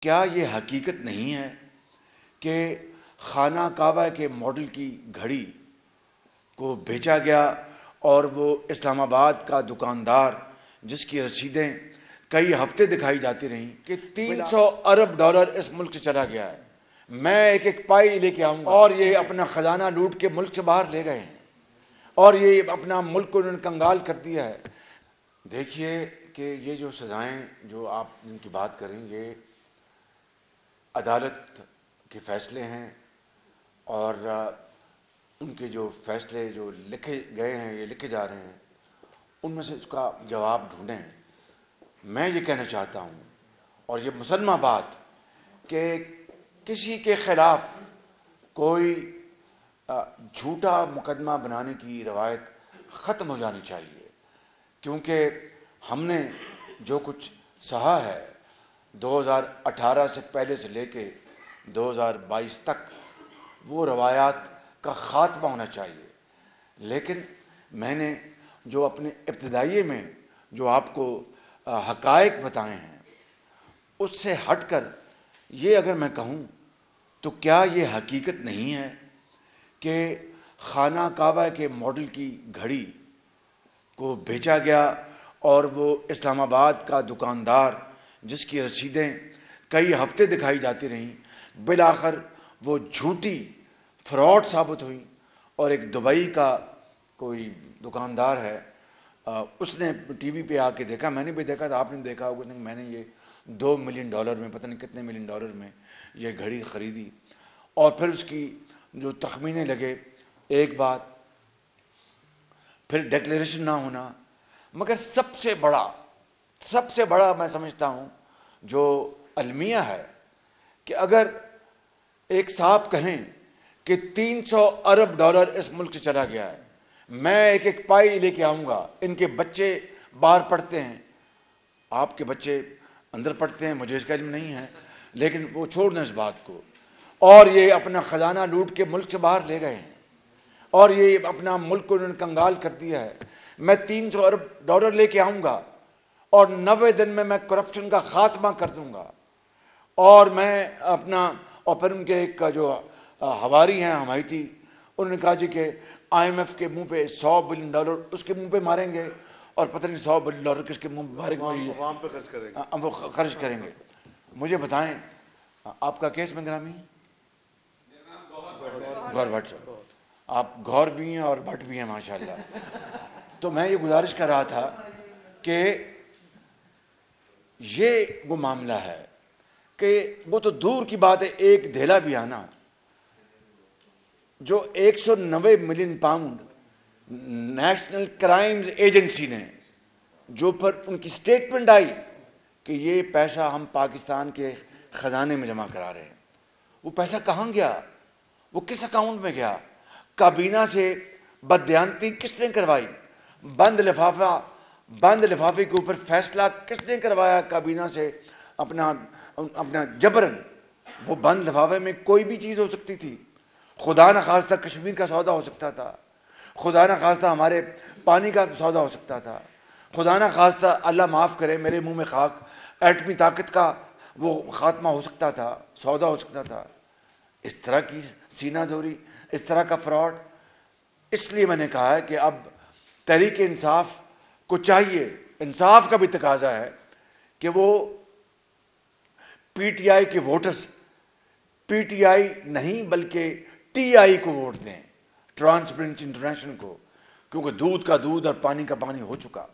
کیا یہ حقیقت نہیں ہے کہ خانہ کعبہ کے ماڈل کی گھڑی کو بیچا گیا اور وہ اسلام آباد کا دکاندار جس کی رسیدیں کئی ہفتے دکھائی جاتی رہیں کہ 300 ارب ڈالر اس ملک سے چلا گیا ہے، میں ایک ایک پائی لے کے آؤں گا، اور یہ اپنا خزانہ لوٹ کے ملک سے باہر لے گئے ہیں اور یہ اپنا ملک کو انہوں نے کنگال کر دیا ہے۔ دیکھیے کہ یہ جو سزائیں جو آپ جن کی بات کریں یہ عدالت کے فیصلے ہیں، اور ان کے جو فیصلے جو لکھے گئے ہیں یہ لکھے جا رہے ہیں، ان میں سے اس کا جواب ڈھونڈیں۔ میں یہ کہنا چاہتا ہوں، اور یہ مسلمہ بات، کہ کسی کے خلاف کوئی جھوٹا مقدمہ بنانے کی روایت ختم ہو جانی چاہیے، کیونکہ ہم نے جو کچھ سہا ہے 2018 سے پہلے سے لے کے 2022 تک، وہ روایات کا خاتمہ ہونا چاہیے۔ لیکن میں نے جو اپنے ابتدائیے میں جو آپ کو حقائق بتائے ہیں اس سے ہٹ کر یہ اگر میں کہوں تو کیا یہ حقیقت نہیں ہے کہ خانہ کعبہ کے ماڈل کی گھڑی کو بیچا گیا اور وہ اسلام آباد کا دکاندار جس کی رسیدیں کئی ہفتے دکھائی جاتی رہیں، بالآخر وہ جھوٹی فراڈ ثابت ہوئی، اور ایک دبئی کا کوئی دکاندار ہے، اس نے ٹی وی پہ آ کے دیکھا، میں نے بھی دیکھا تھا، آپ نے دیکھا ہوگا، میں نے یہ $2 ملین میں پتہ نہیں کتنے ملین ڈالر میں یہ گھڑی خریدی، اور پھر اس کی جو تخمینے لگے، ایک بات، پھر ڈیکلیریشن نہ ہونا، مگر سب سے بڑا میں سمجھتا ہوں جو المیہ ہے کہ اگر ایک صاحب کہیں کہ 300 ارب ڈالر اس ملک سے چلا گیا ہے، میں ایک ایک پائی لے کے آؤں گا، ان کے بچے باہر پڑھتے ہیں، آپ کے بچے اندر پڑھتے ہیں، مجھے اس کا علم نہیں ہے، لیکن وہ چھوڑ دیں اس بات کو، اور یہ اپنا خزانہ لوٹ کے ملک سے باہر لے گئے ہیں اور یہ اپنا ملک کو انہوں نے کنگال کر دیا ہے، میں 300 ارب ڈالر لے کے آؤں گا اور 90 دن میں کرپشن کا خاتمہ کر دوں گا، اور میں اپنا، اور پھر ان کے ایک جو ہواری ہیں حمایتی، انہوں نے کہا جی کہ IMF کے منہ پہ $100 بلین اس کے منہ پہ ماریں گے، اور پتہ نہیں $100 بلین کس کے منہ پہ ماریں گے، عوام پہ خرچ کریں گے، وہ خرچ کریں گے۔ مجھے بتائیں آپ کا کیس میں گرامی؟ گور بھٹ صاحب، آپ گور بھی ہیں اور بھٹ بھی ہیں ماشاءاللہ۔ تو میں یہ گزارش کر رہا تھا کہ یہ وہ معاملہ ہے کہ وہ تو دور کی بات ہے، ایک دھیلا بھی آنا جو 190 million pound national crimes agency نے، جو پر ان کی سٹیٹمنٹ آئی کہ یہ پیسہ ہم پاکستان کے خزانے میں جمع کرا رہے ہیں، وہ پیسہ کہاں گیا، وہ کس اکاؤنٹ میں گیا، کابینہ سے بددیانتی کس نے کروائی، بند لفافے کے اوپر فیصلہ کس نے کروایا کابینہ سے، اپنا جبرن، وہ بند لفافے میں کوئی بھی چیز ہو سکتی تھی، خدا نخواستہ کشمیر کا سودا ہو سکتا تھا، خدا نخواستہ ہمارے پانی کا سودا ہو سکتا تھا، خدا نخواستہ اللہ معاف کرے میرے منہ میں خاک، ایٹمی طاقت کا وہ خاتمہ ہو سکتا تھا، سودا ہو سکتا تھا۔ اس طرح کی سینہ زوری، اس طرح کا فراڈ، اس لیے میں نے کہا ہے کہ اب تحریک انصاف کو چاہیے، انصاف کا بھی تقاضا ہے کہ وہ پی ٹی آئی کے ووٹرز، پی ٹی آئی نہیں بلکہ ٹی آئی کو ووٹ دیں، ٹرانسپیرنسی انٹرنیشنل کو، کیونکہ دودھ کا دودھ اور پانی کا پانی ہو چکا۔